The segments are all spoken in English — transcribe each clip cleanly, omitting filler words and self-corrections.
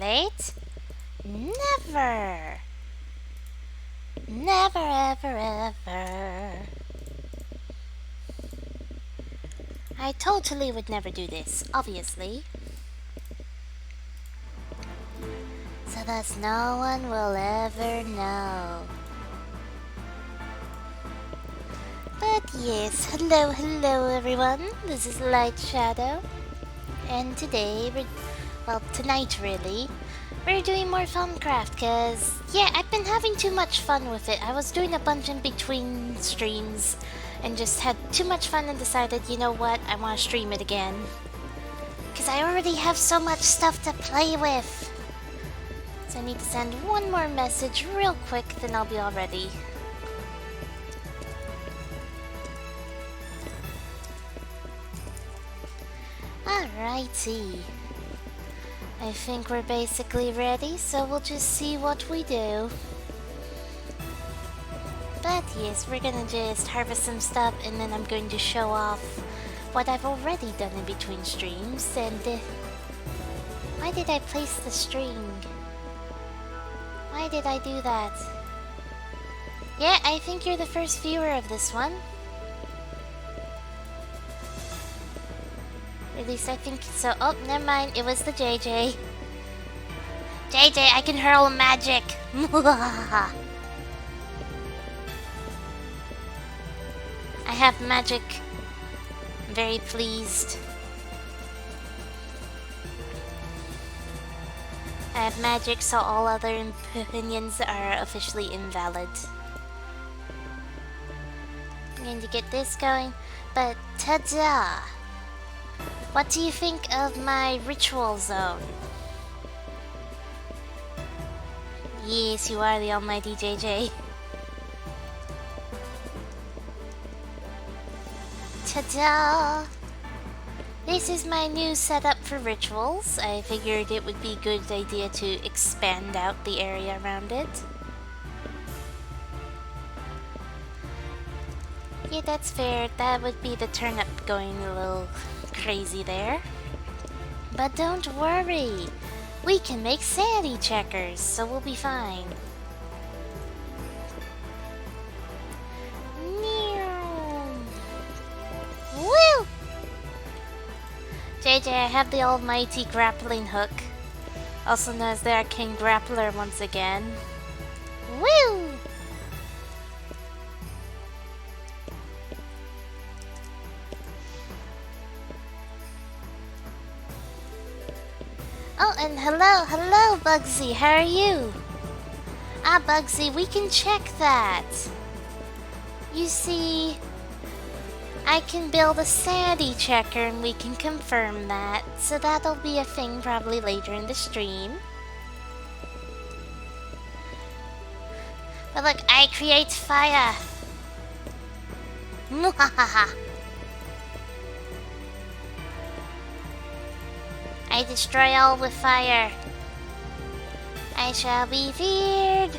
late? Never! Never, ever, ever. I totally would never do this, obviously. So thus no one will ever know. But yes, hello everyone, this is Light Shadow. And today, tonight really, we're doing more Filmcraft, cause yeah, I've been having too much fun with it. I was doing a bunch in between streams, and just had too much fun and decided, you know what, I want to stream it again. Cause I already have so much stuff to play with. So I need to send one more message real quick, then I'll be all ready. Alrighty. I think we're basically ready, so we'll just see what we do. But yes, we're gonna just harvest some stuff, and then I'm going to show off what I've already done in between streams. And why did I place the string? Why did I do that? Yeah, I think you're the first viewer of this one. At least I think so. Oh, never mind. It was the JJ. JJ, I can hurl magic. I have magic. I'm very pleased. I have magic, so all other opinions are officially invalid. I'm going to get this going, but ta-da! What do you think of my ritual zone? Yes, you are the almighty JJ. Ta-da! This is my new setup for rituals. I figured it would be a good idea to expand out the area around it. Yeah, that's fair. That would be the turnip going a little crazy there. But don't worry. We can make sanity checkers, so we'll be fine. Woo! JJ, I have the almighty grappling hook, also known as the arcane grappler once again. Woo! Oh, and hello Bugsy, how are you? Ah, Bugsy, we can check that. You see, I can build a sanity checker and we can confirm that, so that'll be a thing probably later in the stream. But look, I create fire! Muhahaha! I destroy all with fire. I shall be feared!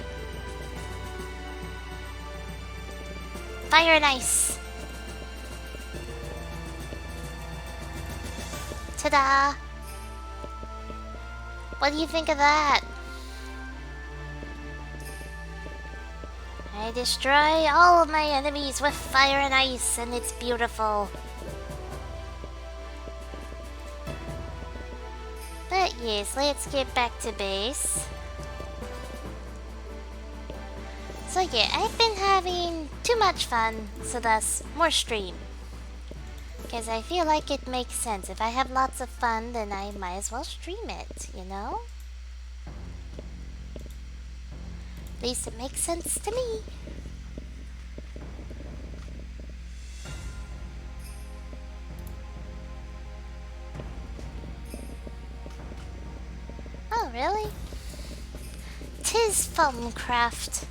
Fire and ice! Ta-da! What do you think of that? I destroy all of my enemies with fire and ice, and it's beautiful. But yes, let's get back to base. So yeah, I've been having too much fun, so thus more stream. Because I feel like it makes sense. If I have lots of fun, then I might as well stream it, you know? At least it makes sense to me. Oh, really? 'Tis Filmcraft.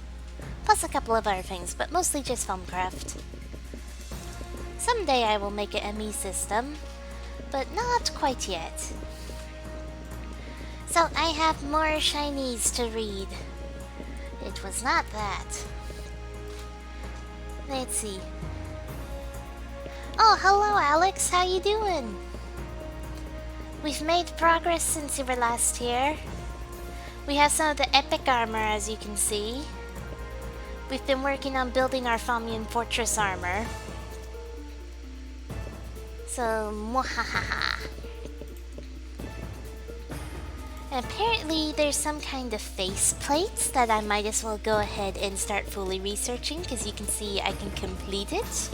Plus a couple of other things, but mostly just Filmcraft. Someday I will make an ME system, but not quite yet. So I have more shinies to read. It was not that. Let's see. Oh, hello Alex, how you doing? We've made progress since you were last here. We have some of the epic armor, as you can see. We've been working on building our Fomian Fortress armor. So, mwahaha. And apparently there's some kind of face plates that I might as well go ahead and start fully researching, because you can see I can complete it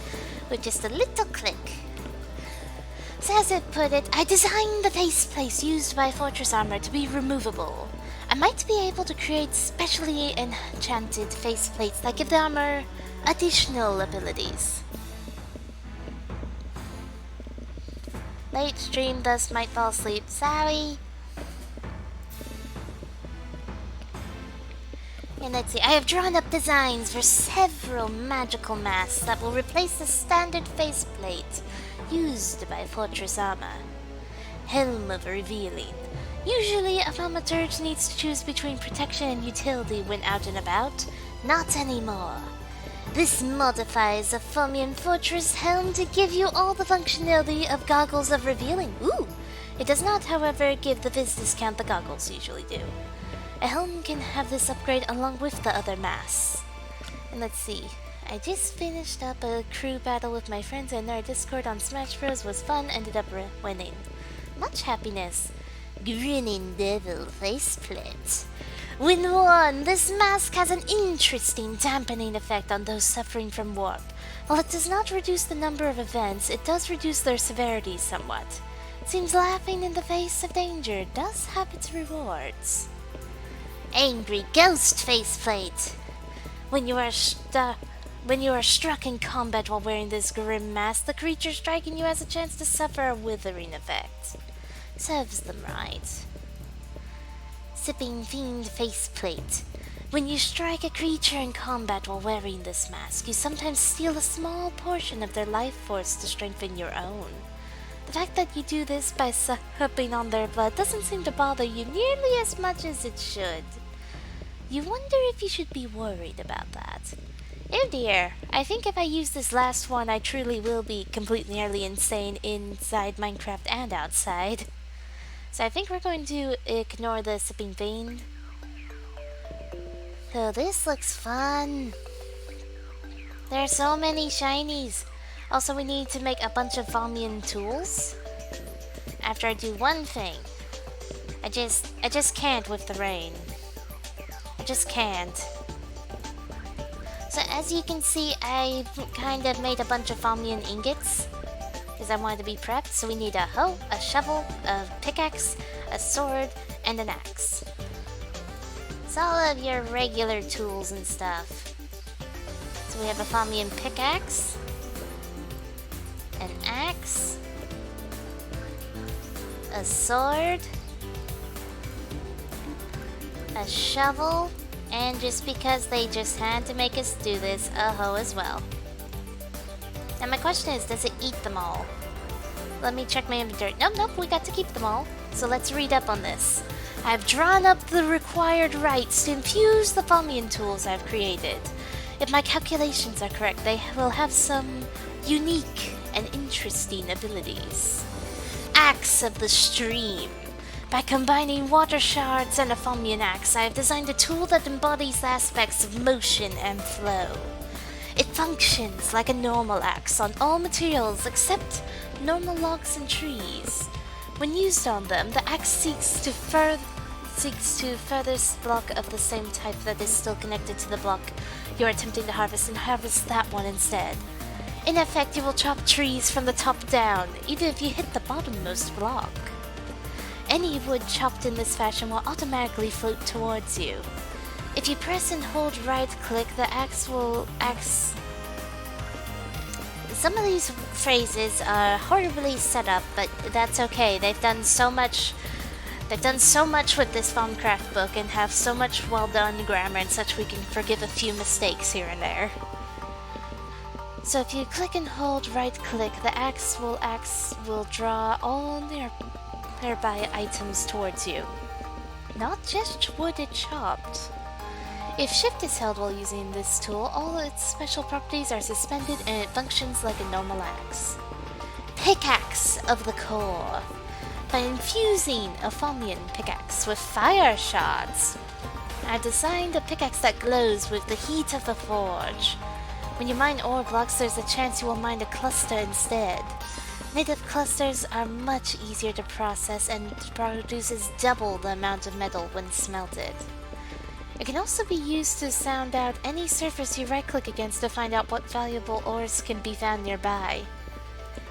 with just a little click. So as it put it, I designed the face plates used by Fortress armor to be removable. I might be able to create specially enchanted face plates that give the armor additional abilities. Late stream, thus might fall asleep. Sorry. And let's see, I have drawn up designs for several magical masks that will replace the standard faceplate used by Fortress armor. Helm of Revealing. Usually, a thaumaturge needs to choose between protection and utility when out and about. Not anymore. This modifies a Fomian Fortress helm to give you all the functionality of Goggles of Revealing. Ooh! It does not, however, give the vis discount the goggles usually do. A helm can have this upgrade along with the other masks. And let's see. I just finished up a crew battle with my friends and our Discord on Smash Bros. Was fun, ended up winning. Much happiness. Grinning Devil faceplate. When worn, this mask has an interesting dampening effect on those suffering from warp. While it does not reduce the number of events, it does reduce their severity somewhat. It seems laughing in the face of danger does have its rewards. Angry Ghost faceplate. When you are struck in combat while wearing this grim mask, the creature striking you has a chance to suffer a withering effect. Serves them right. Sipping Fiend faceplate. When you strike a creature in combat while wearing this mask, you sometimes steal a small portion of their life force to strengthen your own. The fact that you do this by supping on their blood doesn't seem to bother you nearly as much as it should. You wonder if you should be worried about that. Oh dear, I think if I use this last one, I truly will be completely utterly insane inside Minecraft and outside. So I think we're going to ignore the Sipping Vein. So this looks fun. There are so many shinies. Also, we need to make a bunch of Fomian tools. After I do one thing. I just can't with the rain. I just can't. So as you can see, I've kind of made a bunch of Fomian ingots. Because I wanted to be prepped, so we need a hoe, a shovel, a pickaxe, a sword, and an axe. It's all of your regular tools and stuff. So we have a Fomian pickaxe, an axe, a sword, a shovel, and just because they just had to make us do this, a hoe as well. And my question is, does it eat them all? Let me check my inventory. Nope, we got to keep them all. So let's read up on this. I've drawn up the required rights to infuse the Fomian tools I've created. If my calculations are correct, they will have some unique and interesting abilities. Axe of the Stream. By combining water shards and a Fomian axe, I have designed a tool that embodies the aspects of motion and flow. It functions like a normal axe on all materials except normal logs and trees. When used on them, the axe seeks to furthest block of the same type that is still connected to the block you're attempting to harvest and harvest that one instead. In effect, you will chop trees from the top down, even if you hit the bottommost block. Any wood chopped in this fashion will automatically float towards you. If you press and hold right click, the axe will axe. Some of these phrases are horribly set up, but that's okay. They've done so much with this Thaumcraft book and have so much well done grammar and such we can forgive a few mistakes here and there. So if you click and hold right click, the axe will draw all nearby items towards you. Not just wood it chopped. If shift is held while using this tool, all its special properties are suspended and it functions like a normal axe. Pickaxe of the Core. by infusing a Fomian pickaxe with fire shards. I've designed a pickaxe that glows with the heat of the forge. When you mine ore blocks, there's a chance you will mine a cluster instead. Native clusters are much easier to process and produces double the amount of metal when smelted. It can also be used to sound out any surface you right-click against to find out what valuable ores can be found nearby.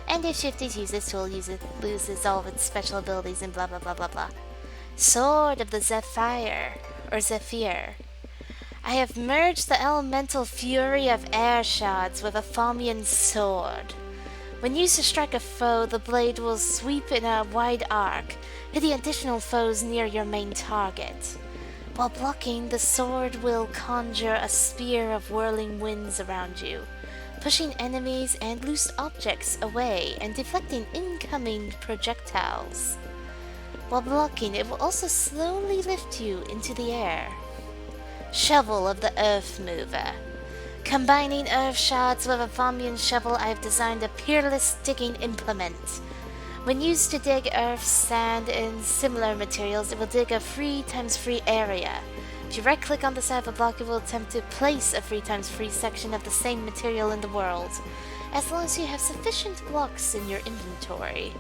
And if Shifties use this tool, it loses all of its special abilities and blah blah blah blah blah. Sword of the Sapphire, or Zephyr. I have merged the elemental fury of air shards with a Fomian sword. When used to strike a foe, the blade will sweep in a wide arc, hitting additional foes near your main target. While blocking, the sword will conjure a spear of whirling winds around you, pushing enemies and loose objects away and deflecting incoming projectiles. While blocking, it will also slowly lift you into the air. Shovel of the Earth Mover. Combining earth shards with a Fomian shovel, I have designed a peerless digging implement. When used to dig earth, sand, and similar materials, it will dig a 3x3 area. If you right-click on the side of a block, it will attempt to place a 3x3 section of the same material in the world, as long as you have sufficient blocks in your inventory.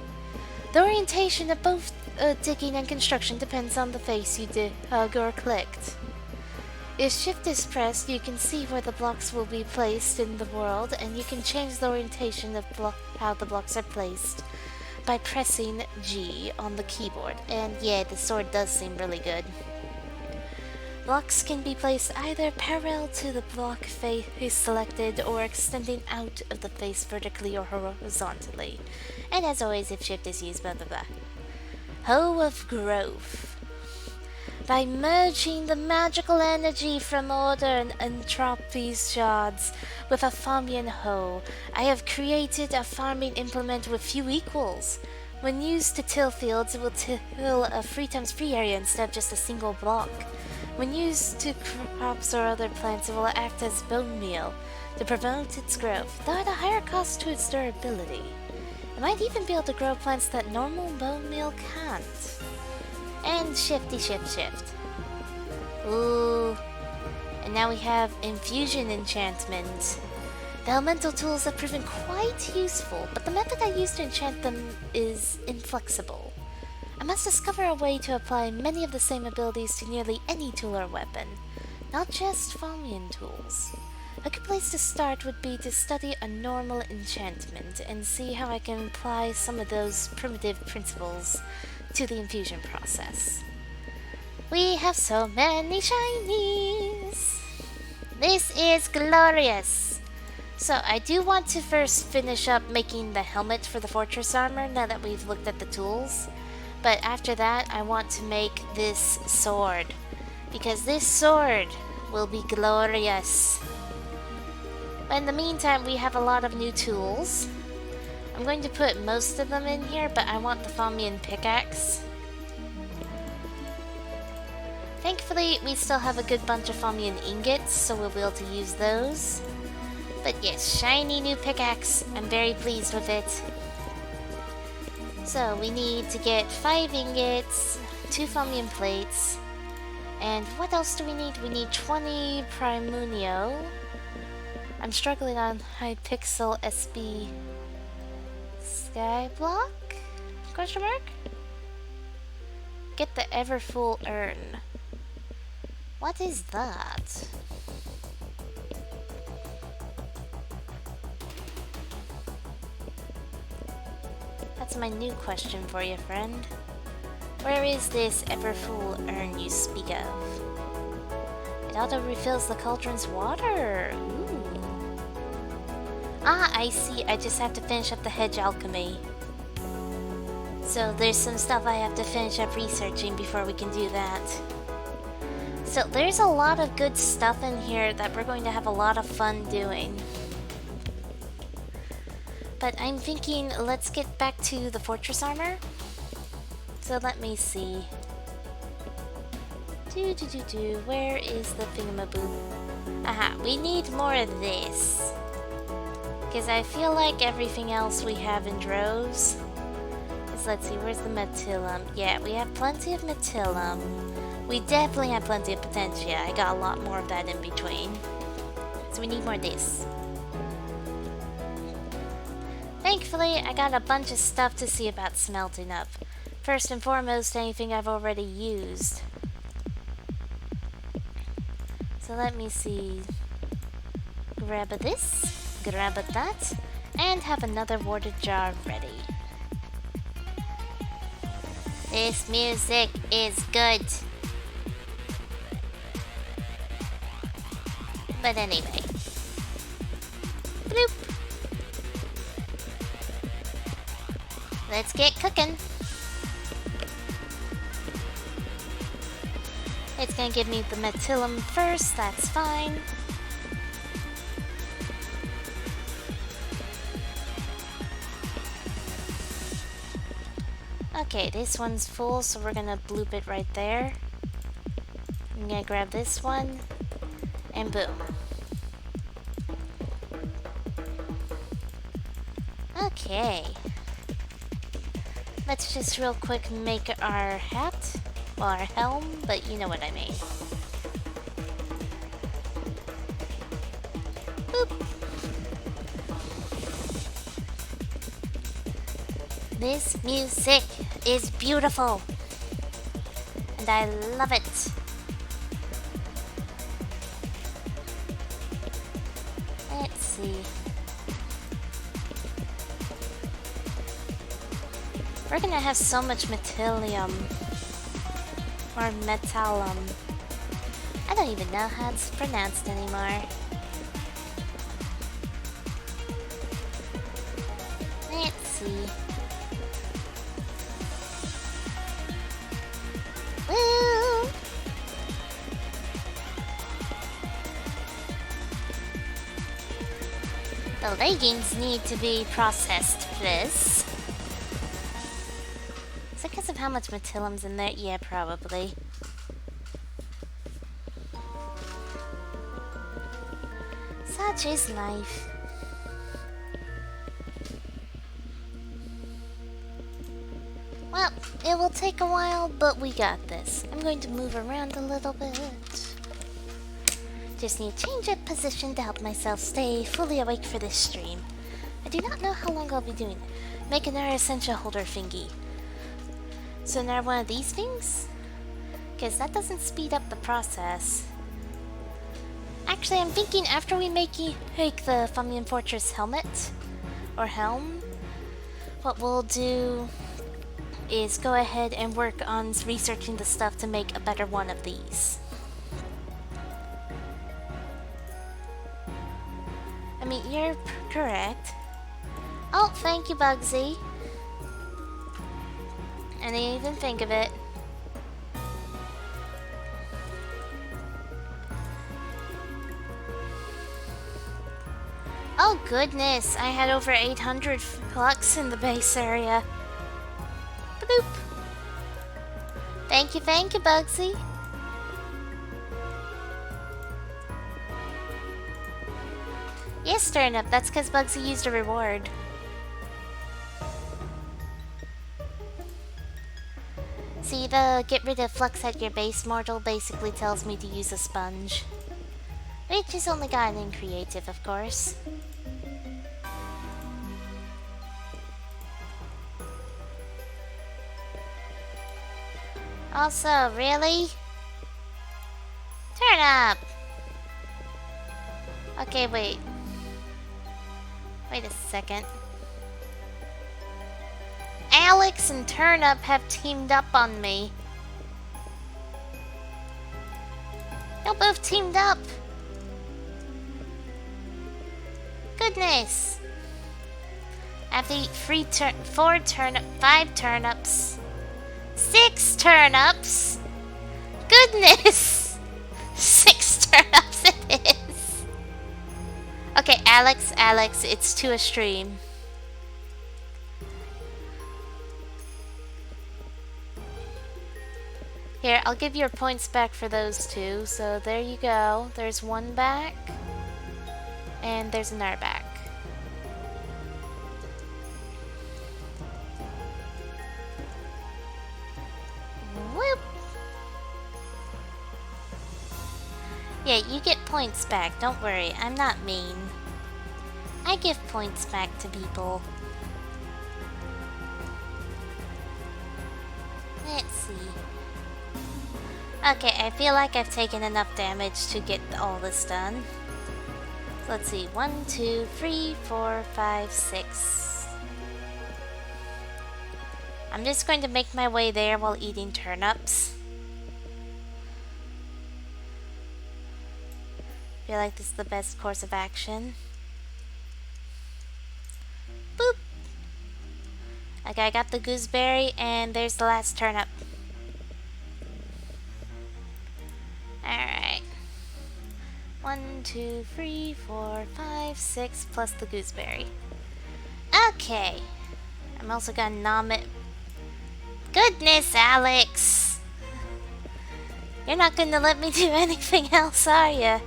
The orientation of both digging and construction depends on the face you dug or clicked. If Shift is pressed, you can see where the blocks will be placed in the world, and you can change the orientation of how the blocks are placed by pressing G on the keyboard. And yeah, the sword does seem really good. Blocks can be placed either parallel to the block face selected or extending out of the face vertically or horizontally. And as always, if Shift is used, blah blah blah. Hoe of Growth. By merging the magical energy from order and entropy shards with a Fomian hoe, I have created a farming implement with few equals. When used to till fields, it will till a 3x3 area instead of just a single block. When used to crops or other plants, it will act as bone meal to promote its growth, though at a higher cost to its durability. It might even be able to grow plants that normal bone meal can't. And shifty shift. Ooh. And now we have Infusion Enchantment. The elemental tools have proven quite useful, but the method I use to enchant them is inflexible. I must discover a way to apply many of the same abilities to nearly any tool or weapon, not just Fomian tools. A good place to start would be to study a normal enchantment and see how I can apply some of those primitive principles to the infusion process. We have so many shinies! This is glorious! So I do want to first finish up making the helmet for the fortress armor now that we've looked at the tools. But after that, I want to make this sword, because this sword will be glorious. But in the meantime, we have a lot of new tools. I'm going to put most of them in here, but I want the Fomian pickaxe. Thankfully, we still have a good bunch of Fomian ingots, so we'll be able to use those. But yes, shiny new pickaxe. I'm very pleased with it. So we need to get 5 ingots, 2 Fomian plates, and what else do we need? We need 20 Primunio. I'm struggling on Hypixel SB Skyblock? Question mark? Get the Everfull Urn. What is that? That's my new question for you, friend. Where is this Everfull Urn you speak of? It auto-refills the cauldron's water! Ooh. Ah, I see. I just have to finish up the hedge alchemy. So there's some stuff I have to finish up researching before we can do that. So there's a lot of good stuff in here that we're going to have a lot of fun doing. But I'm thinking, let's get back to the fortress armor. So let me see. Where is the thingamaboo? Aha, we need more of this. Because I feel like everything else we have in droves. Is let's see, where's the metillum? Yeah, we have plenty of metillum. We definitely have plenty of potentia. I got a lot more of that in between. So we need more of this. Thankfully, I got a bunch of stuff to see about smelting up. First and foremost, anything I've already used. So let me see. Grab a this, grab a that, and have another water jar ready. This music is good. But anyway. Bloop. Let's get cooking. It's gonna give me the metillum first, that's fine. Okay, this one's full, so we're gonna bloop it right there. I'm gonna grab this one, and boom. Okay. Let's just real quick make our hat. Well, our helm, but you know what I mean. Boop. This music is beautiful. And I love it. Let's see. We're gonna have so much metallium. Or metallum. I don't even know how it's pronounced anymore. Let's see. Woo! The leggings need to be processed, please. Is it because of how much metillum's in there? Yeah, probably. Such is life. Well, it will take a while, but we got this. I'm going to move around a little bit. Just need to change up position to help myself stay fully awake for this stream. I do not know how long I'll be doing it. Make another essential holder thingy. So now one of these things? Because that doesn't speed up the process. Actually, I'm thinking after we make the Fumian Fortress helmet, or helm, what we'll do is go ahead and work on researching the stuff to make a better one of these. I mean, you're correct. Oh, thank you, Bugsy. I didn't even think of it. Oh goodness, I had over 800 flux in the base area. Bloop. Thank you, Bugsy. Yes, Turnip, that's because Bugsy used a reward. See, the get rid of flux at your base mortal basically tells me to use a sponge. Which is only gotten in creative, of course. Also, really? Turn up! Okay, wait. Wait a second. Alex and Turnip have teamed up on me. Y'all both teamed up. Goodness. I have to eat 5 turnips. 6 turnips. Goodness. 6 turnips it is. Okay, Alex, it's too extreme. Here, I'll give your points back for those 2. So there you go. There's 1 back. And there's another back. Yeah, you get points back. Don't worry, I'm not mean. I give points back to people. Let's see. Okay, I feel like I've taken enough damage to get all this done. So let's see. 1, 2, 3, 4, 5, 6. I'm just going to make my way there while eating turnips. I feel like this is the best course of action. Boop! Okay, I got the gooseberry, and there's the last turnip. Alright. 1, 2, 3, 4, 5, 6, plus the gooseberry. Okay. I'm also gonna nom it. Goodness, Alex! You're not gonna let me do anything else, are ya?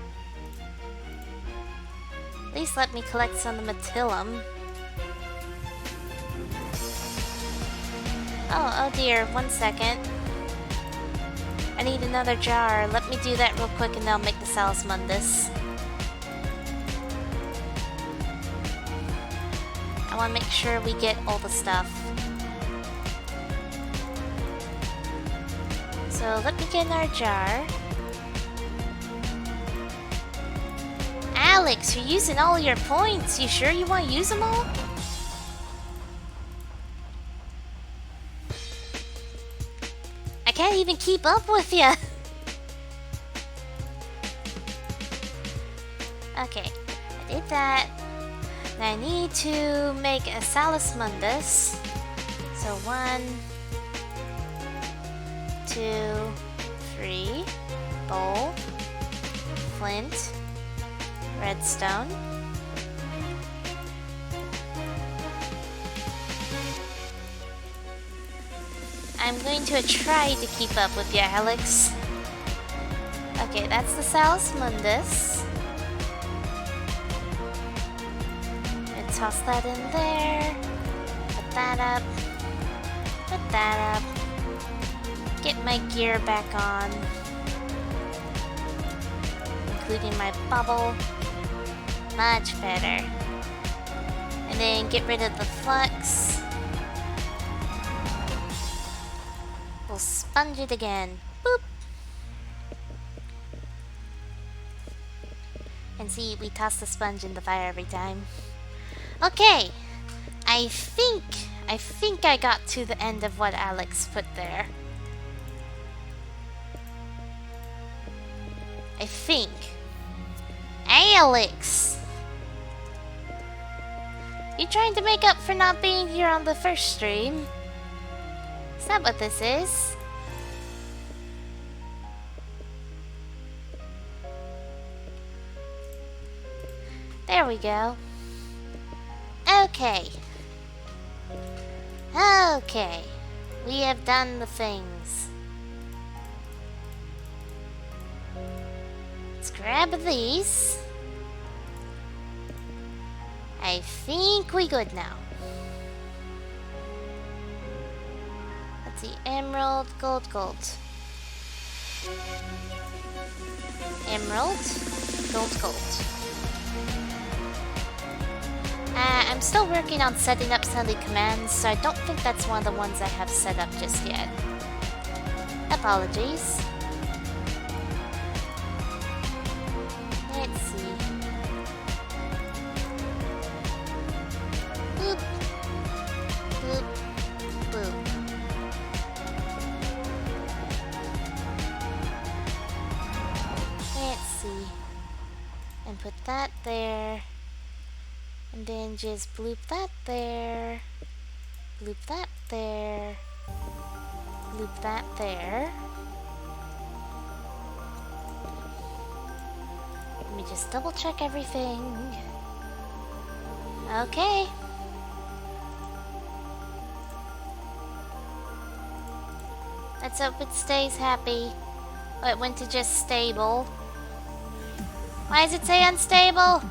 At least let me collect some of the Matillum. Oh dear, 1 second. I need another jar. Let me do that real quick and then I'll make the Salus Mundus. I want to make sure we get all the stuff. So let me get in our jar. Alex, you're using all your points. You sure you want to use them all? I can't even keep up with you. Okay, I did that. Now I need to make a Salus Mundus. So 1, 2, 3, bowl, flint, redstone. I'm going to try to keep up with you, Alex. Okay, that's the Salus Mundus. And toss that in there. Put that up. Put that up. Get my gear back on. Including my bubble. Much better. And then get rid of the flux. We'll sponge it again. Boop! And see, we toss the sponge in the fire every time. Okay! I think I got to the end of what Alex put there. I think. Alex! You trying to make up for not being here on the first stream? Is that what this is? There we go. Okay. Okay. We have done the things. Let's grab these. I think we good now. Let's see. Emerald, gold, gold. Emerald, gold, gold. I'm still working on setting up some of the commands, so I don't think that's one of the ones I have set up just yet. Apologies. Let's see. Boop. Boop. Boop. Let's see. And put that there. And then just bloop that there. Bloop that there. Bloop that there. Let me just double check everything. Okay. Let's hope it stays happy. Oh, it went to just stable. Why does it say unstable?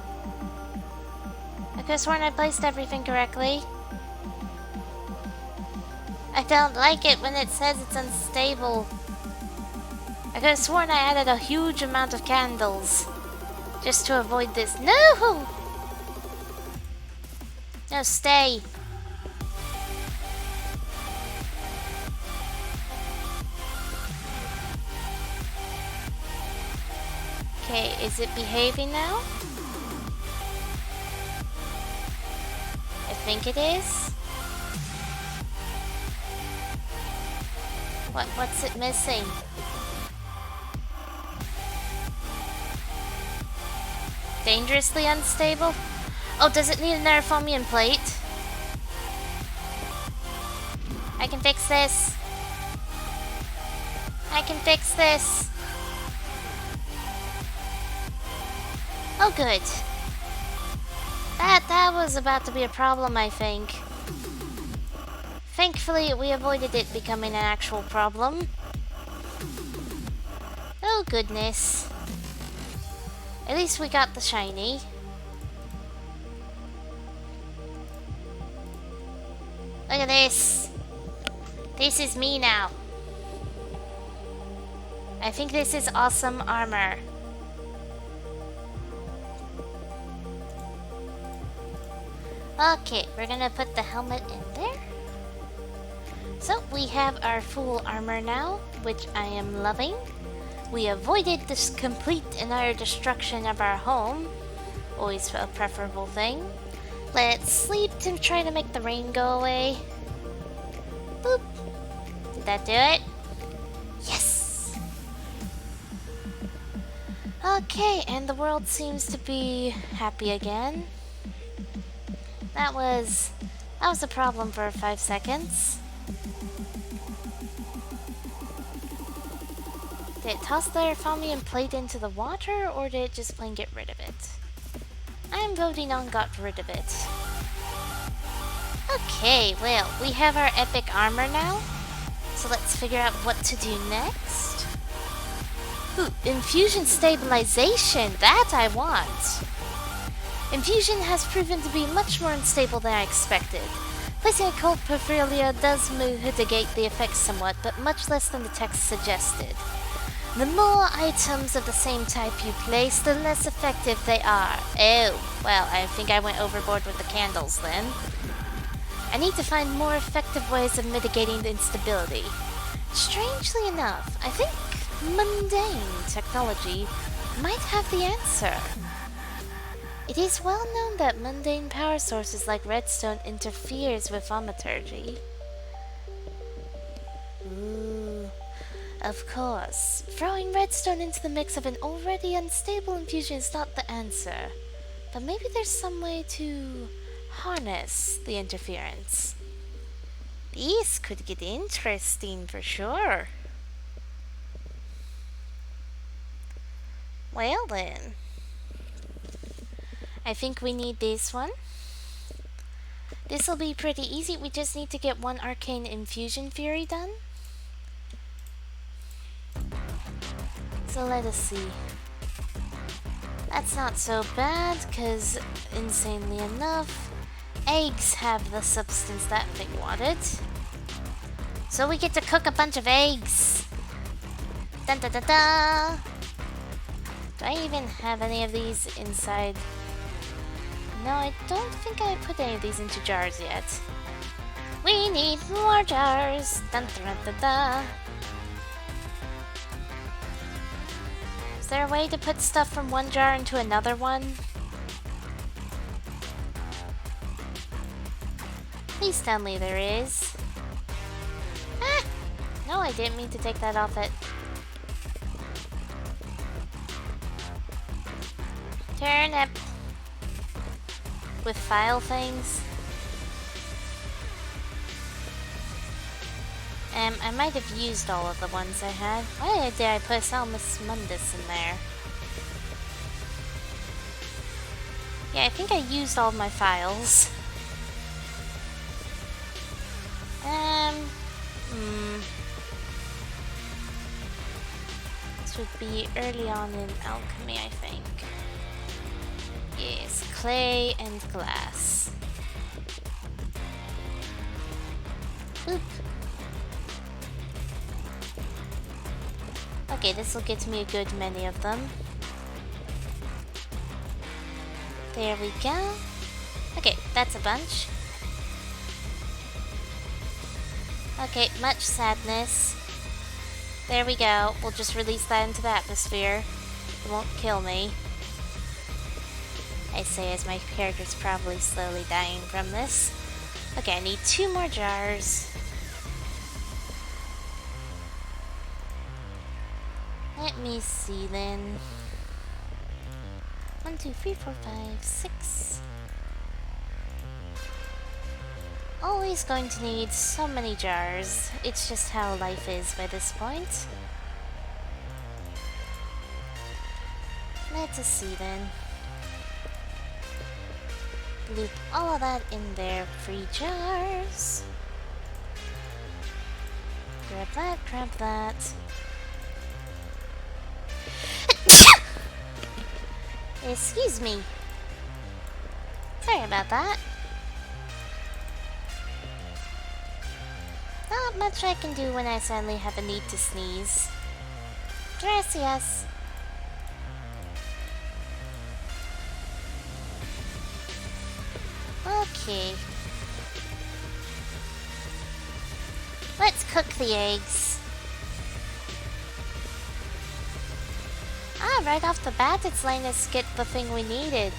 I could have sworn I placed everything correctly. I don't like it when it says it's unstable. I could have sworn I added a huge amount of candles just to avoid this. No! No, stay. Okay, is it behaving now? I think it is. What's it missing? Dangerously unstable? Oh, does it need an aerofoamian plate? I can fix this. I can fix this. Oh, good. That was about to be a problem, I think. Thankfully, we avoided it becoming an actual problem. Oh, goodness. At least we got the shiny. Look at this. This is me now. I think this is awesome armor. Okay, we're gonna put the helmet in there. So we have our full armor now, which I am loving. We avoided this complete and utter destruction of our home. Always a preferable thing. Let's sleep to try to make the rain go away. Boop. Did that do it? Yes! Okay, and the world seems to be happy again. That was a problem for 5 seconds. Did it toss the aerofoamian plate into the water, or did it just plain get rid of it? I'm voting on got rid of it. Okay, well, we have our epic armor now. So let's figure out what to do next. Ooh, infusion stabilization! That I want! Infusion has proven to be much more unstable than I expected. Placing a cold Porphyria does mitigate the effects somewhat, but much less than the text suggested. The more items of the same type you place, the less effective they are. Oh, well, I think I went overboard with the candles then. I need to find more effective ways of mitigating the instability. Strangely enough, I think mundane technology might have the answer. It is well known that mundane power sources like redstone interferes with thaumaturgy. Ooh, of course. Throwing redstone into the mix of an already unstable infusion is not the answer. But maybe there's some way to harness the interference. This could get interesting for sure. Well then. I think we need this one. This will be pretty easy. We just need to get one arcane infusion fury done. So let us see. That's not so bad, because insanely enough, eggs have the substance that thing wanted. So we get to cook a bunch of eggs. Dun da da da! Do I even have any of these inside? No, I don't think I put any of these into jars yet. We need more jars! Dun da da da! Is there a way to put stuff from one jar into another one? Please tell me there is. Ah! No, I didn't mean to take that off it. Turnip. With file things. I might have used all of the ones I had. Why did I put Salmus Mundus in there? Yeah, I think I used all of my files. This would be early on in alchemy, I think. Yes, clay and glass. Oop. Okay, this will get me a good many of them. There we go. Okay, that's a bunch. Okay, much sadness. There we go. We'll just release that into the atmosphere. It won't kill me. I say as my character's probably slowly dying from this. Okay, I need 2 more jars. Let me see then. 1, 2, 3, 4, 5, 6. Always going to need so many jars. It's just how life is by this point. Let's see then. Loop all of that in there. 3 jars. Grab that, grab that. Excuse me. Sorry about that. Not much I can do when I suddenly have a need to sneeze. Gracias. Okay. Let's cook the eggs. Ah, right off the bat, it's letting us get the thing we needed.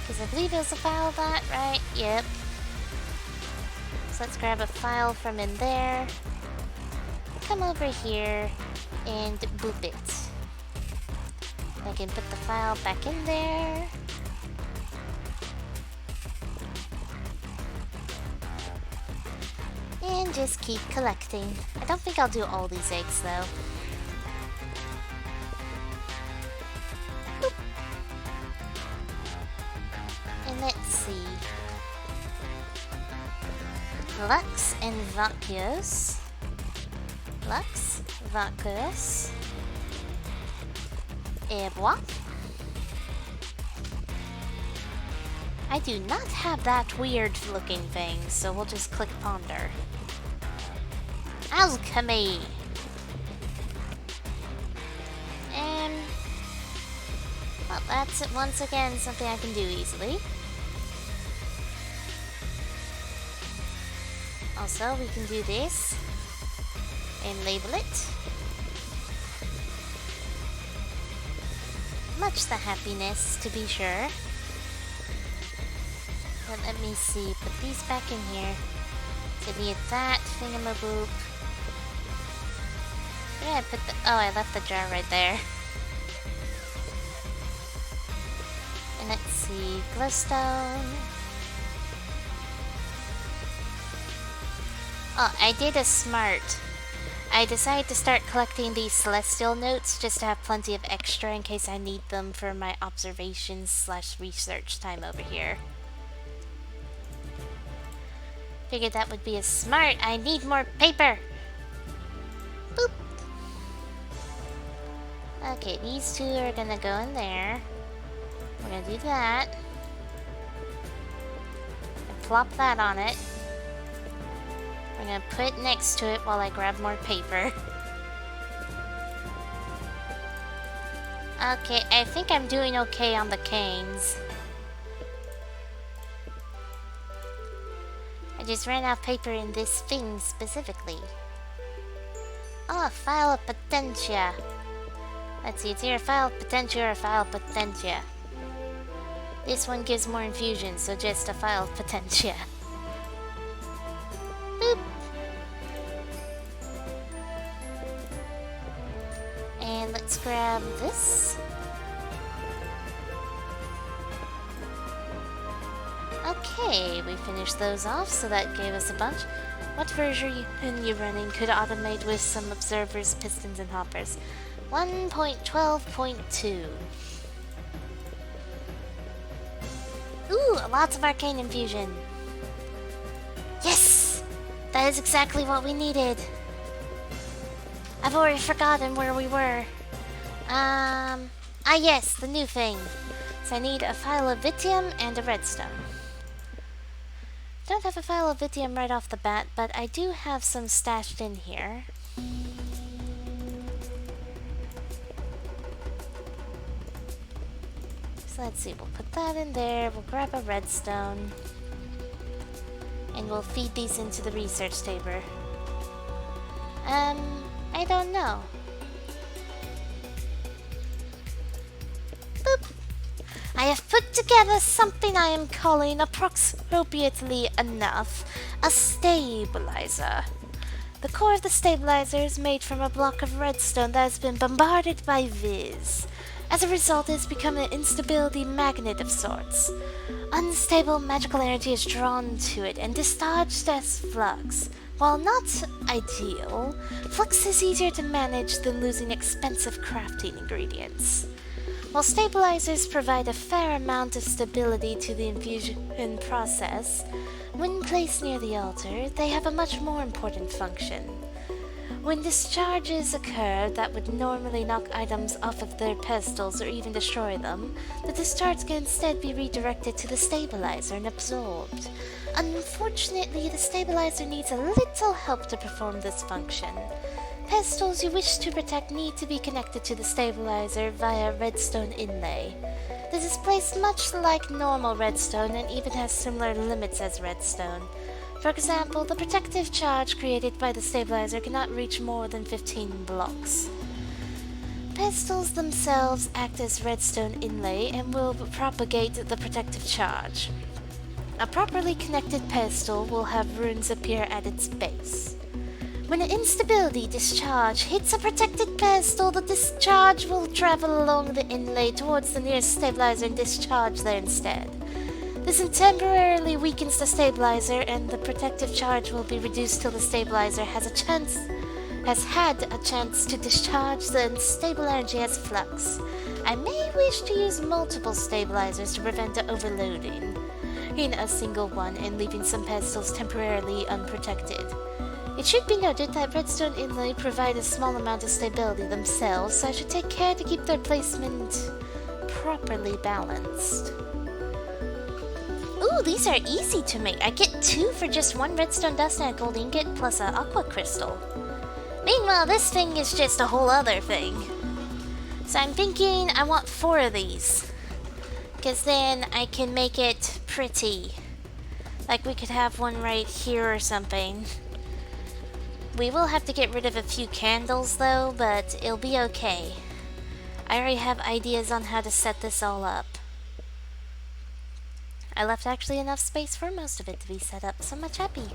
Because I believe it was a file of that, right? Yep. So let's grab a file from in there. Come over here and boop it. I can put the file back in there. And just keep collecting. I don't think I'll do all these eggs though. Boop. And let's see. Lux and Vacuous. Lux, Vacuous. Et voilà. I do not have that weird looking thing, so we'll just click Ponder. Alchemy! And... well, that's it once again, something I can do easily. Also, we can do this. And label it. Much the happiness, to be sure. But let me see, put these back in here. So need that thingamaboop. Where did I put the... oh, I left the jar right there. And let's see, glowstone. Oh, I did a smart. I decided to start collecting these celestial notes just to have plenty of extra in case I need them for my observations / research time over here. Figured that would be a smart. I need more paper! Boop! Okay, these 2 are gonna go in there. We're gonna do that. And plop that on it. We're gonna put it next to it while I grab more paper. Okay, I think I'm doing okay on the canes. I just ran out of paper in this thing specifically. Oh, a file of potentia. Let's see, it's either a file of potentia or a file of potentia. This one gives more infusion, so just a file of potentia. Boop. And let's grab this. Okay, we finished those off, so that gave us a bunch. What version are you running could automate with some observers, pistons, and hoppers? 1.12.2. Ooh, lots of arcane infusion. Yes! That is exactly what we needed. I've already forgotten where we were. Ah yes, the new thing. So I need a file of Vitium and a redstone. Don't have a file of lithium right off the bat, but I do have some stashed in here. So let's see, we'll put that in there, we'll grab a redstone, and we'll feed these into the research chamber. I don't know. Boop. I have put together something I am calling, appropriately enough, a stabilizer. The core of the stabilizer is made from a block of redstone that has been bombarded by Viz. As a result, it has become an instability magnet of sorts. Unstable magical energy is drawn to it and discharged as flux. While not ideal, flux is easier to manage than losing expensive crafting ingredients. While stabilizers provide a fair amount of stability to the infusion process, when placed near the altar, they have a much more important function. When discharges occur that would normally knock items off of their pedestals or even destroy them, the discharge can instead be redirected to the stabilizer and absorbed. Unfortunately, the stabilizer needs a little help to perform this function. Pedestals you wish to protect need to be connected to the stabilizer via redstone inlay. This is placed much like normal redstone and even has similar limits as redstone. For example, the protective charge created by the stabilizer cannot reach more than 15 blocks. Pedestals themselves act as redstone inlay and will propagate the protective charge. A properly connected pedestal will have runes appear at its base. When an instability discharge hits a protected pedestal, the discharge will travel along the inlay towards the nearest stabilizer and discharge there instead. This temporarily weakens the stabilizer, and the protective charge will be reduced till the stabilizer has had a chance to discharge the unstable energy as flux. I may wish to use multiple stabilizers to prevent the overloading in a single one and leaving some pedestals temporarily unprotected. It should be noted that redstone inlay provide a small amount of stability themselves, so I should take care to keep their placement properly balanced. Ooh, these are easy to make. I get 2 for just 1 redstone dust and a gold ingot plus an aqua crystal. Meanwhile, this thing is just a whole other thing. So I'm thinking I want 4 of these, because then I can make it pretty. Like we could have one right here or something. We will have to get rid of a few candles though, but it'll be okay. I already have ideas on how to set this all up. I left actually enough space for most of it to be set up, so much happy.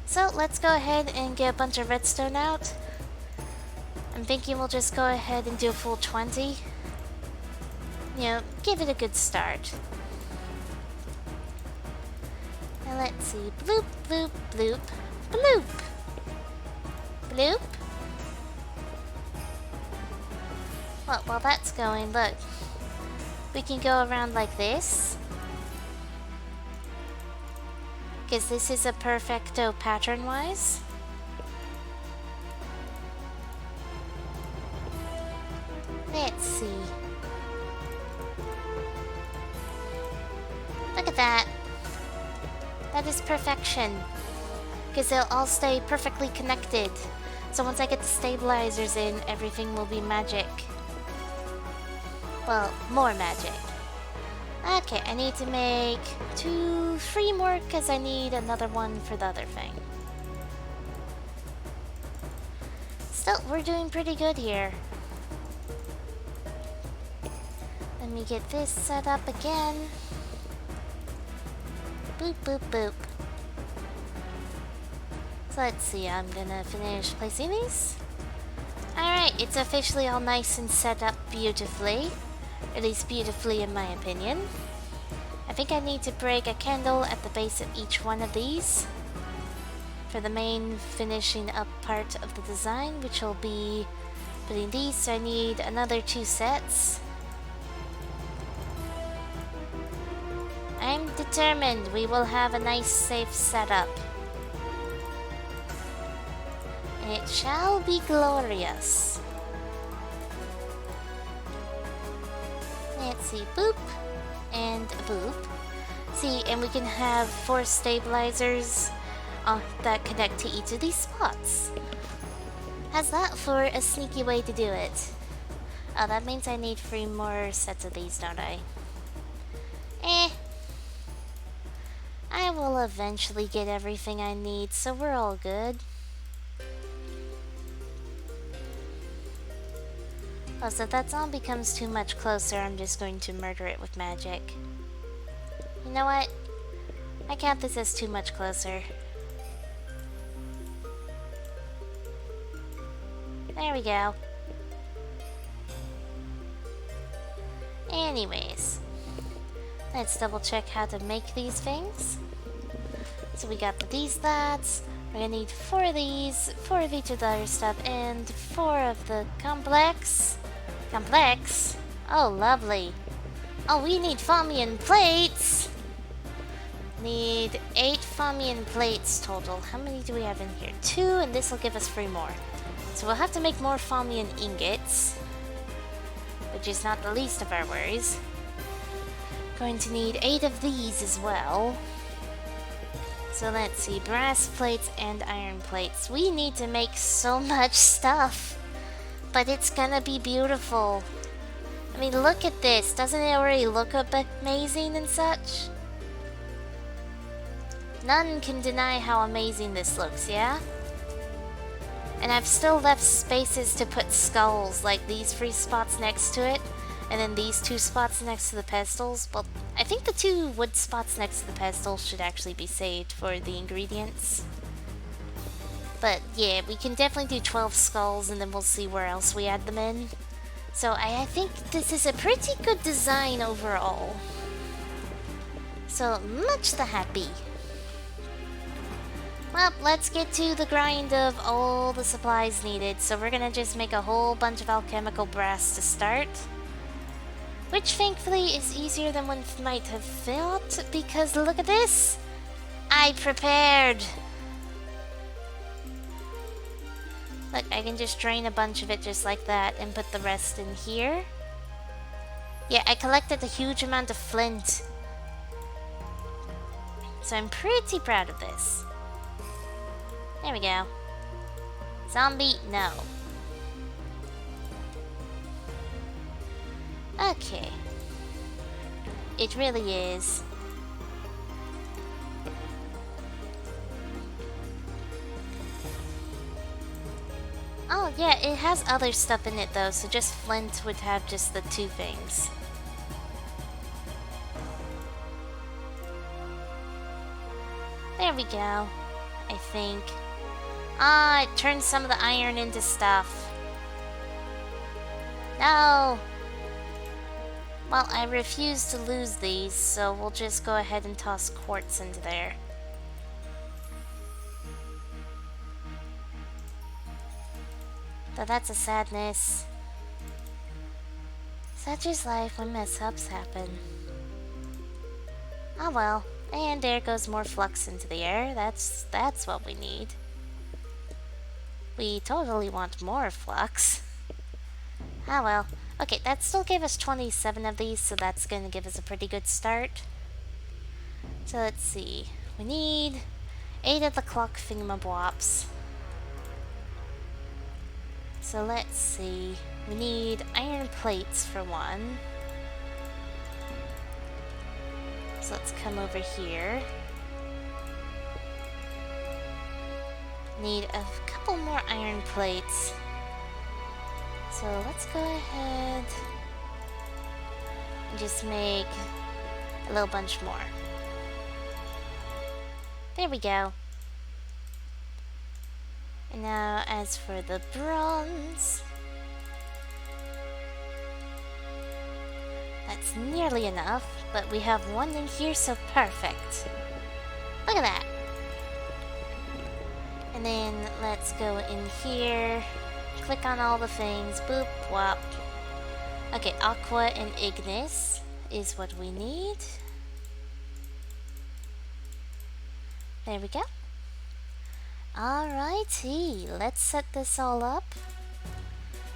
So let's go ahead and get a bunch of redstone out. I'm thinking we'll just go ahead and do a full 20. You know, give it a good start. Now let's see. Bloop, bloop, bloop, bloop. Bloop. Well, while that's going, look. We can go around like this. Because this is a perfecto pattern-wise. Let's see. Look at that. That is perfection. Because they'll all stay perfectly connected. So once I get the stabilizers in, everything will be magic. Well, more magic. Okay, I need to make 3 more because I need another one for the other thing. Still, we're doing pretty good here. Let me get this set up again. Boop, boop, boop. So let's see, I'm gonna finish placing these. Alright, it's officially all nice and set up beautifully. At least beautifully in my opinion. I think I need to break a candle at the base of each one of these for the main finishing up part of the design, which will be putting these, so I need another 2 sets. I'm determined we will have a nice safe setup. And it shall be glorious. Let's see, boop and boop. See, and we can have 4 stabilizers that connect to each of these spots. How's that for a sneaky way to do it? Oh, that means I need 3 more sets of these, don't I? I will eventually get everything I need, so we're all good. Oh, so if that zombie comes too much closer, I'm just going to murder it with magic. You know what? I count this as too much closer. There we go. Anyways, let's double check how to make these things. So we got these that's. We're gonna need 4 of these, 4 of each of the other stuff, and 4 of the complex. Complex? Oh, lovely. Oh, we need Famian plates! Need 8 Famian plates total. How many do we have in here? 2, and this will give us 3 more. So we'll have to make more Famian ingots, which is not the least of our worries. Going to need 8 of these as well. So let's see, brass plates and iron plates. We need to make so much stuff, but it's gonna be beautiful. I mean, look at this. Doesn't it already look amazing and such? None can deny how amazing this looks, yeah? And I've still left spaces to put skulls, like these 3 spots next to it, and then these 2 spots next to the pedestals. Well, I think the 2 wood spots next to the pedestals should actually be saved for the ingredients. But yeah, we can definitely do 12 skulls, and then we'll see where else we add them in. So I think this is a pretty good design overall. So much the happy. Well, let's get to the grind of all the supplies needed. So we're gonna just make a whole bunch of alchemical brass to start. Which thankfully is easier than one might have thought, because look at this! I prepared! Look, I can just drain a bunch of it just like that and put the rest in here. Yeah, I collected a huge amount of flint. So I'm pretty proud of this. There we go. Zombie, no. Okay. It really is. Oh yeah, it has other stuff in it though, so just flint would have just the 2 things. There we go, I think. Ah, it turns some of the iron into stuff. No! Well, I refuse to lose these, so we'll just go ahead and toss quartz into there. Though that's a sadness. Such is life when mess-ups happen. Ah well, and there goes more flux into the air. That's what we need. We totally want more flux. Ah well. Okay, that still gave us 27 of these, so that's going to give us a pretty good start. So let's see. We need 8 of the clock thingamabobs. So let's see. We need iron plates for 1. So let's come over here. Need a couple more iron plates. So let's go ahead and just make a little bunch more. There we go. And now as for the bronze, that's nearly enough, but we have 1 in here, so perfect. Look at that. And then let's go in here. Click on all the things. Boop, wop. Okay, aqua and ignis is what we need. There we go. Alrighty, let's set this all up.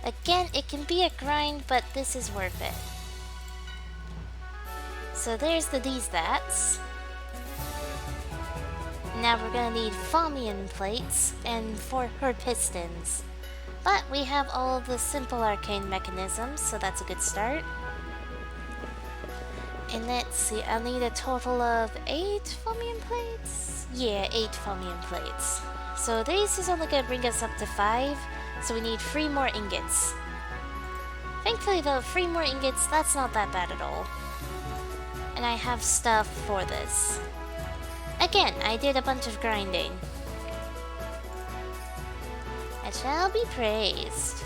Again, it can be a grind, but this is worth it. So there's the these that's. Now we're gonna need Fomian plates and for her pistons. But we have all of the simple arcane mechanisms, so that's a good start. And let's see, I'll need a total of 8 Fomian plates? Yeah, 8 Fomian plates. So this is only gonna bring us up to 5, so we need 3 more ingots. Thankfully though, 3 more ingots, that's not that bad at all. And I have stuff for this. Again, I did a bunch of grinding. I shall be praised.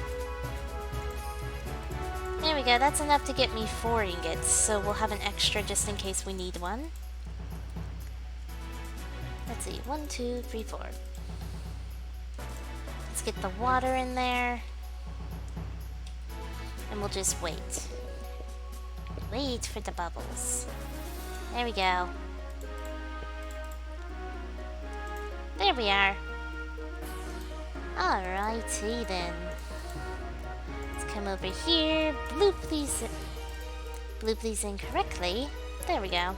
There we go, that's enough to get me 4 ingots, so we'll have an extra just in case we need one. Let's see, 1, 2, 3, 4. Let's get the water in there. And we'll just wait. Wait for the bubbles. There we go. There we are. Alrighty then. Let's come over here. Bloop these incorrectly. There we go.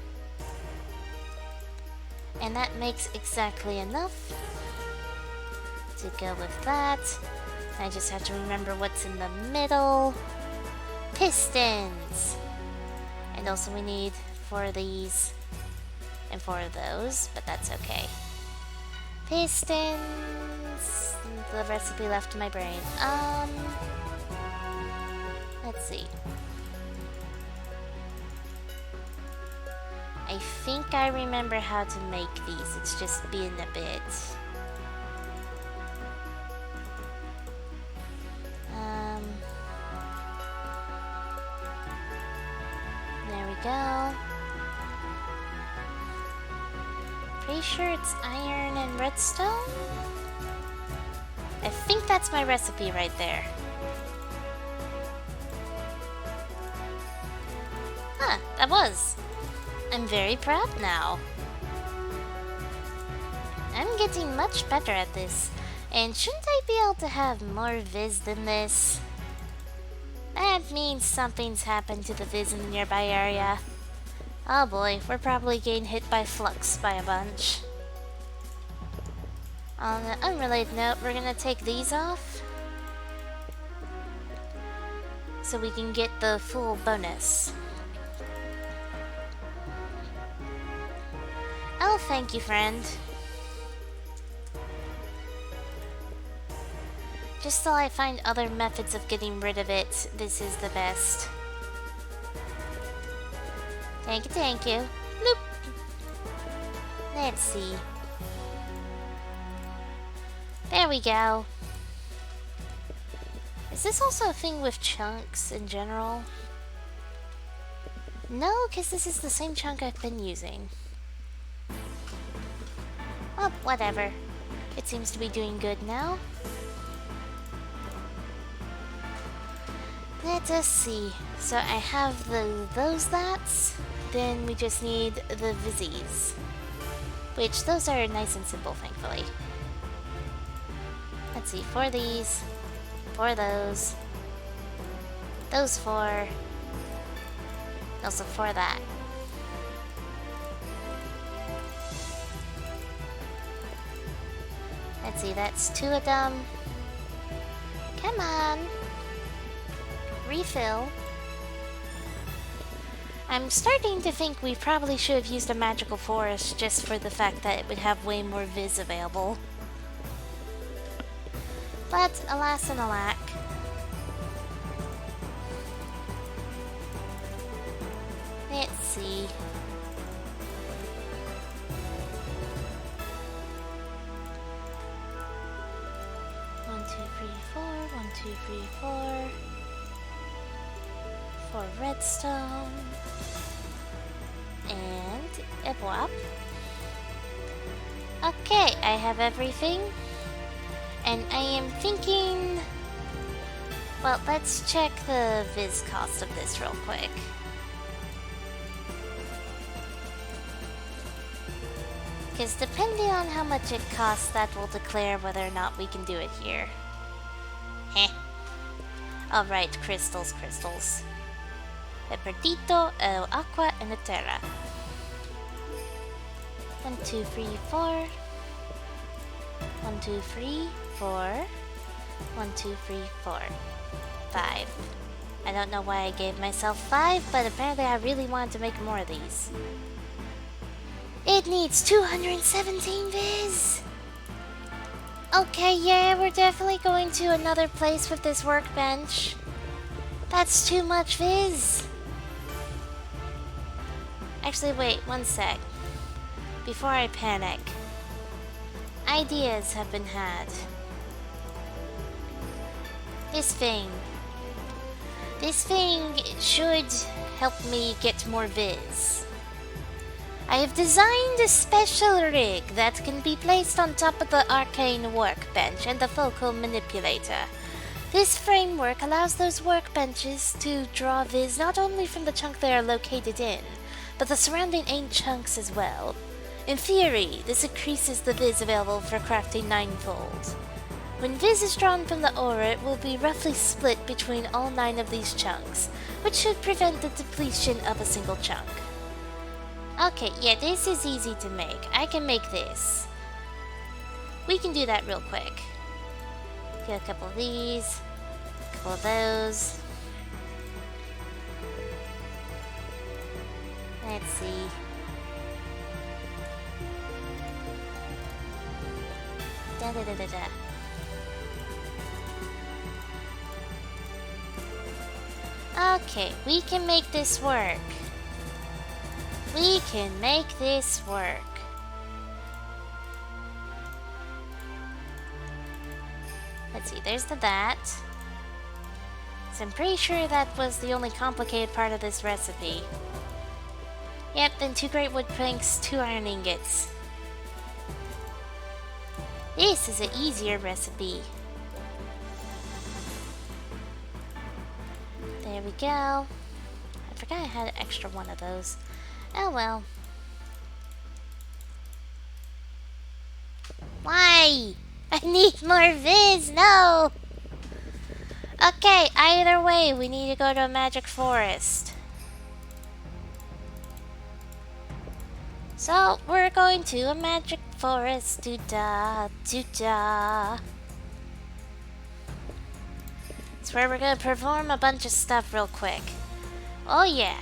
And that makes exactly enough to go with that. I just have to remember what's in the middle. Pistons! And also we need 4 of these and 4 of those, but that's okay. Pistons. The recipe left in my brain. Let's see. I think I remember how to make these. It's just been a bit. There we go. Pretty sure it's iron and redstone? I think that's my recipe right there. Huh, that was. I'm very proud now. I'm getting much better at this. And shouldn't I be able to have more Viz than this? That means something's happened to the Viz in the nearby area. Oh boy, we're probably getting hit by Flux by a bunch. On an unrelated note, we're gonna take these off so we can get the full bonus. Oh, thank you, friend. Just till I find other methods of getting rid of it, this is the best. Thank you, thank you. Bloop. Let's see. There we go. Is this also a thing with chunks in general? No, because this is the same chunk I've been using. Well, whatever. It seems to be doing good now. Let us see. So I have those that's. Then we just need the Vizzies. Which, those are nice and simple, thankfully. Let's see, 4 of these. 4 of those. Those 4. Also 4 of that. Let's see, that's 2 of them. Come on. Refill. I'm starting to think we probably should have used a magical forest just for the fact that it would have way more Viz available. But alas and alack. Let's see. One, two, three, four. 1, 2, 3, 4. 4 redstone. And a blob. Okay, I have everything. And I am thinking... Well, let's check the Viz cost of this real quick. Because depending on how much it costs, that will declare whether or not we can do it here. Heh. Alright, crystals, crystals. El perdito, el aqua, and the terra. 1, 2, 3, 4. 1, 2, 3, 4. 1, 2, 3, 4. 5. I don't know why I gave myself 5, but apparently I really wanted to make more of these. It needs 217 viz! Okay, yeah, we're definitely going to another place with this workbench. That's too much viz. Actually, wait, one sec. Before I panic. Ideas have been had. This thing should help me get more viz. I have designed a special rig that can be placed on top of the arcane workbench and the focal manipulator. This framework allows those workbenches to draw viz not only from the chunk they are located in, but the surrounding 8 chunks as well. In theory, this increases the viz available for crafting 9-fold. When viz is drawn from the aura, it will be roughly split between all 9 of these chunks, which should prevent the depletion of a single chunk. Okay, yeah, this is easy to make. I can make this. We can do that real quick. Get a couple of these, a couple of those. Let's see. Da da da da da. Okay, we can make this work. We can make this work. Let's see, there's that. So I'm pretty sure that was the only complicated part of this recipe. Yep, then 2 great wood planks, 2 iron ingots. This is an easier recipe. There we go. I forgot I had an extra one of those. Oh well. Why? I need more viz, no! Okay, either way, we need to go to a magic forest. So, we're going to a magic forest, doo-da, doo-da. It's where we're gonna perform a bunch of stuff real quick. Oh yeah.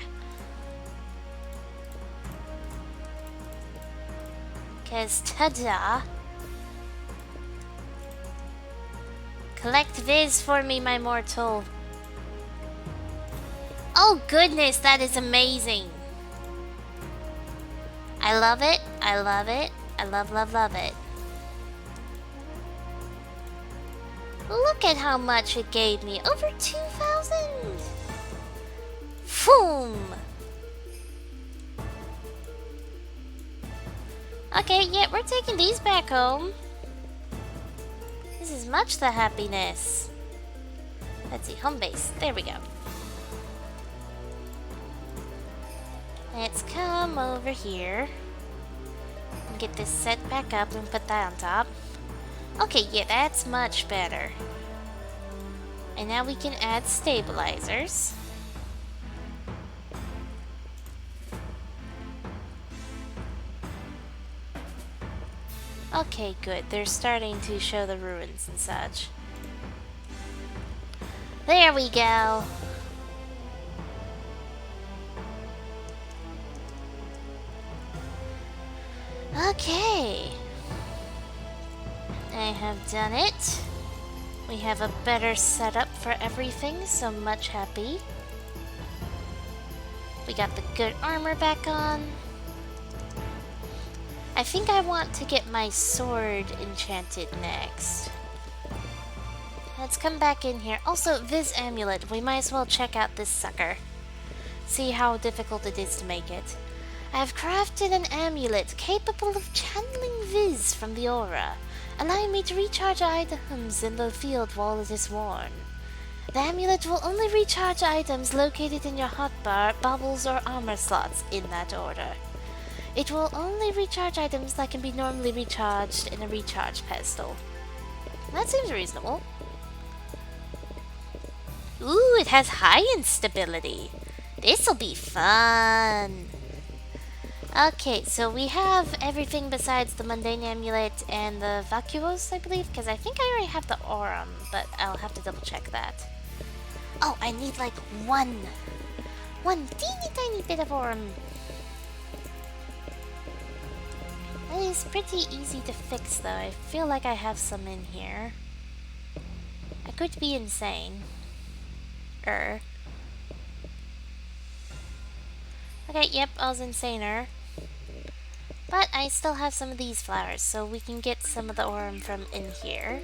Cause ta-da. Collect viz for me, my mortal. Oh goodness, that is amazing. I love it. I love it. I love, love, love it. Look at how much it gave me. Over 2,000. Boom. Okay, yeah, we're taking these back home. This is much the happiness. Let's see, home base. There we go. Let's come over here and get this set back up and put that on top. Okay, yeah, that's much better. And now we can add stabilizers. Okay, good. They're starting to show the ruins and such. There we go. Okay. I have done it. We have a better setup for everything, so much happy. We got the good armor back on. I think I want to get my sword enchanted next. Let's come back in here. Also, this amulet, we might as well check out this sucker. See how difficult it is to make it. I have crafted an amulet capable of channeling viz from the aura, allowing me to recharge items in the field while it is worn. The amulet will only recharge items located in your hotbar, bubbles, or armor slots in that order. It will only recharge items that can be normally recharged in a recharge pedestal. That seems reasonable. Ooh, it has high instability. This'll be fun. Okay, so we have everything besides the mundane amulet and the vacuos, I believe, because I think I already have the aurum, but I'll have to double check that. Oh, I need like one teeny tiny bit of aurum. That is pretty easy to fix, though. I feel like I have some in here. I could be insane. Okay, yep, I was insaner. But I still have some of these flowers, so we can get some of the aurum from in here.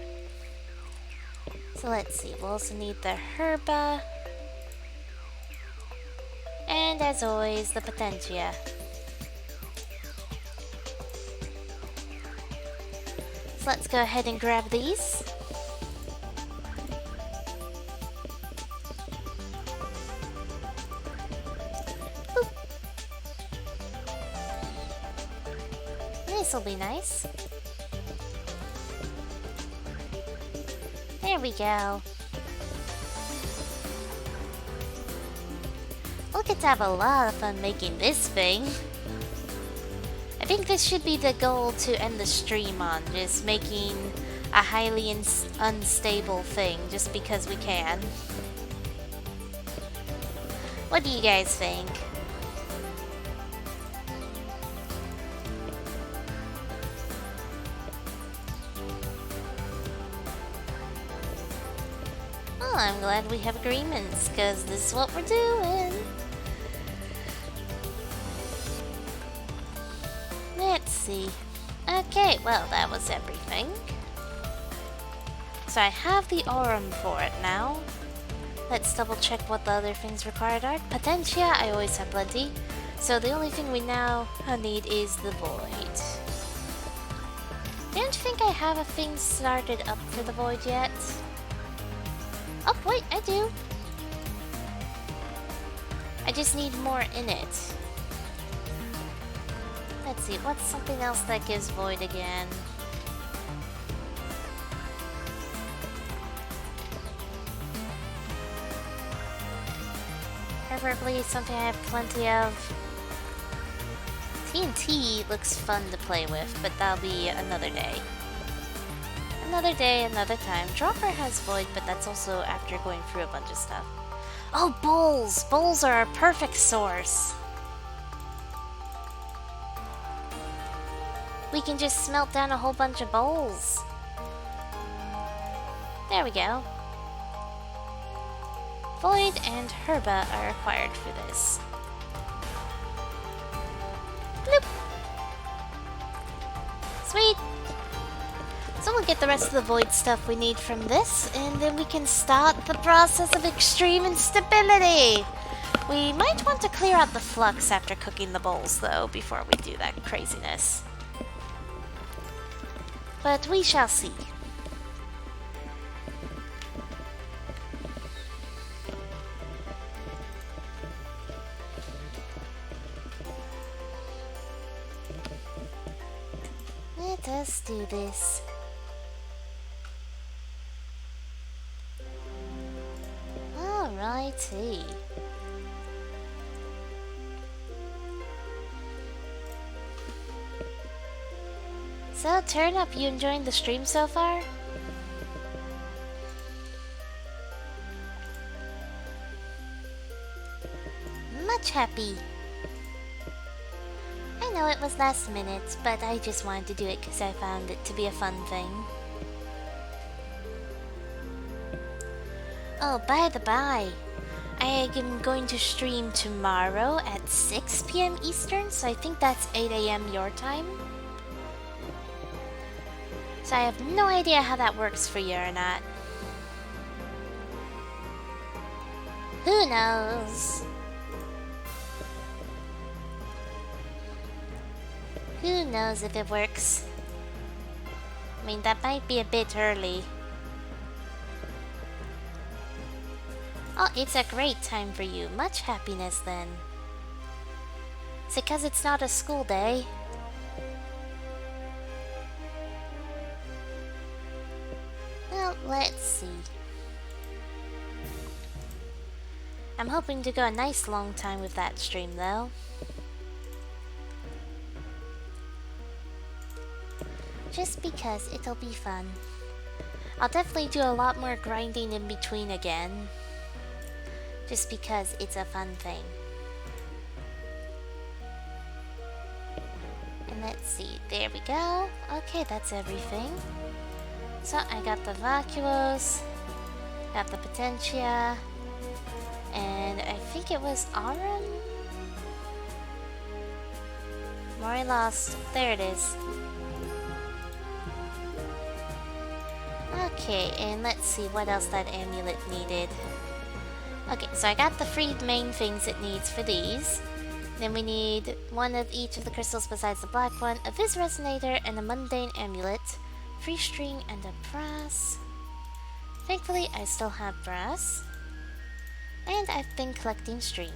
So let's see, we'll also need the herba. And as always, the potentia. So let's go ahead and grab these. Boop. This'll be nice. There we go. We'll get to have a lot of fun making this thing. I think this should be the goal to end the stream on, just making a highly unstable thing, just because we can. What do you guys think? Well, I'm glad we have agreements, because this is what we're doing. Let's see. Okay, well, that was everything. So I have the aurum for it now. Let's double check what the other things required are. Potentia, I always have plenty. So the only thing we now need is the void. Don't think I have a thing started up for the void yet. Oh, wait, I do. I just need more in it. Let's see, what's something else that gives void again? Preferably something I have plenty of. TNT looks fun to play with, but that'll be another day. Another day, another time. Dropper has void, but that's also after going through a bunch of stuff. Oh, bowls! Bowls are a perfect source. We can just smelt down a whole bunch of bowls. There we go. Void and herba are required for this. Bloop! Sweet! So we'll get the rest of the void stuff we need from this, and then we can start the process of extreme instability! We might want to clear out the flux after cooking the bowls, though, before we do that craziness. But we shall see. Let us do this. Alrighty. So, turn up, you enjoying the stream so far? Much happy. I know it was last minute, but I just wanted to do it because I found it to be a fun thing. Oh, by the by, I am going to stream tomorrow at 6 PM Eastern, so I think that's 8 AM your time. So I have no idea how that works for you or not. Who knows? Who knows if it works? I mean, that might be a bit early. Oh, it's a great time for you. Much happiness then. Is it because it's not a school day? Well, let's see. I'm hoping to go a nice long time with that stream, though. just because it'll be fun. I'll definitely do a lot more grinding in between again, just because it's a fun thing. And let's see, there we go. Okay, that's everything. So I got the Vacuos, got the Potentia, and I think it was Auron? Mori lost. There it is. Okay, and let's see what else that amulet needed. Okay, so I got the three main things it needs for these. Then we need one of each of the crystals besides the black one, a Vis Resonator, and a Mundane Amulet, free string, and a brass. Thankfully, I still have brass. And I've been collecting string.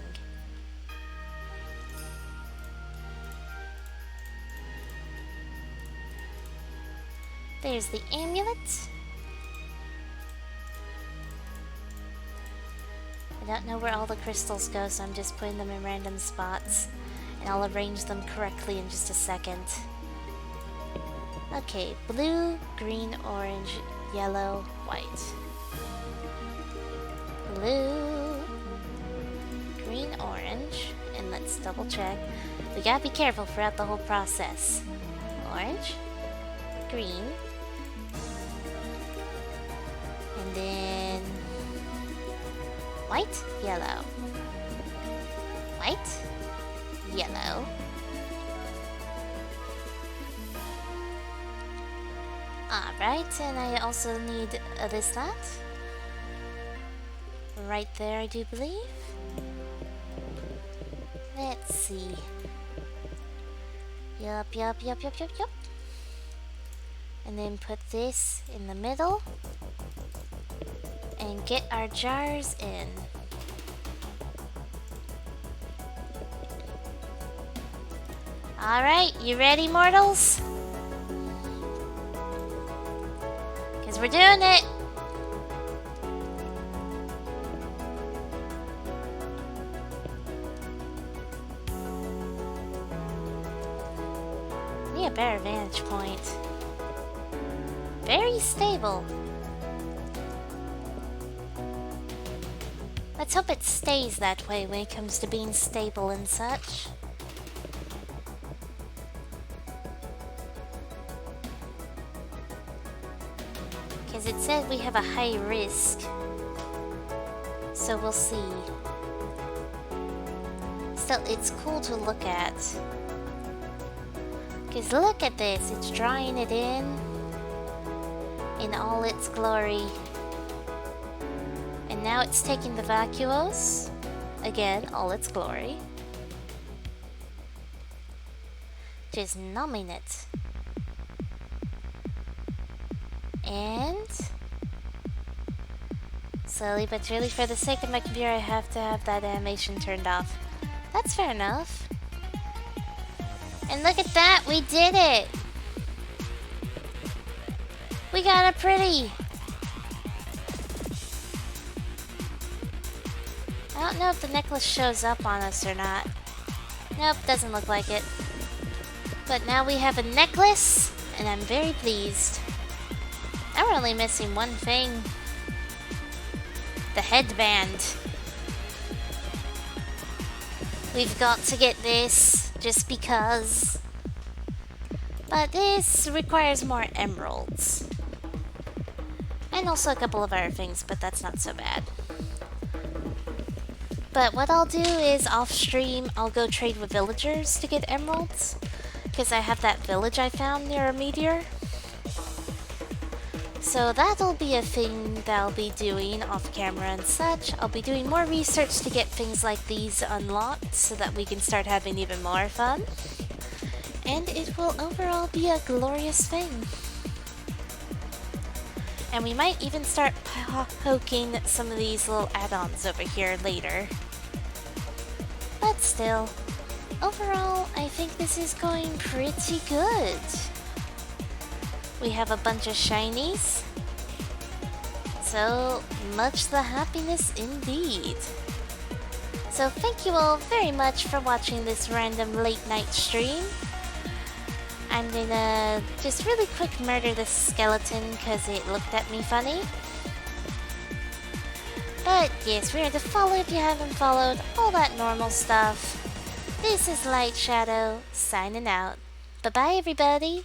There's the amulet. I don't know where all the crystals go, so I'm just putting them in random spots. And I'll arrange them correctly in just a second. Okay, blue, green, orange, yellow, white. Blue, green, orange, and let's double check. We gotta be careful throughout the whole process. Orange, green, and then white, yellow, white, yellow, alright, and I also need this, that. Right there, I do believe. Let's see. Yup. And then put this in the middle. And get our jars in. Alright, you ready, mortals? Because we're doing it! Need a better vantage point. Very stable. Let's hope it stays that way when it comes to being stable and such. Because it said we have a high risk. So we'll see. Still, it's cool to look at. Because look at this, it's drawing it in all its glory. And now it's taking the Vacuos, again, all its glory. Just numbing it. And slowly but surely, for the sake of my computer, I have to have that animation turned off. That's fair enough. And look at that, we did it! We got a pretty! I don't know if the necklace shows up on us or not. Nope, doesn't look like it. But now we have a necklace, and I'm very pleased. Now we're only missing one thing. The headband. We've got to get this, just because. But this requires more emeralds. And also a couple of other things, but that's not so bad. But what I'll do is, off stream, I'll go trade with villagers to get emeralds. Because I have that village I found near a meteor. So that'll be a thing that I'll be doing off camera and such. I'll be doing more research to get things like these unlocked so that we can start having even more fun. And it will overall be a glorious thing. And we might even start poking some of these little add-ons over here later. But still, overall, I think this is going pretty good. We have a bunch of shinies. So, much the happiness indeed. So thank you all very much for watching this random late night stream. I'm gonna just really quick murder this skeleton because it looked at me funny. But yes, remember to follow if you haven't followed, all that normal stuff. This is Light Shadow, signing out. Bye bye everybody!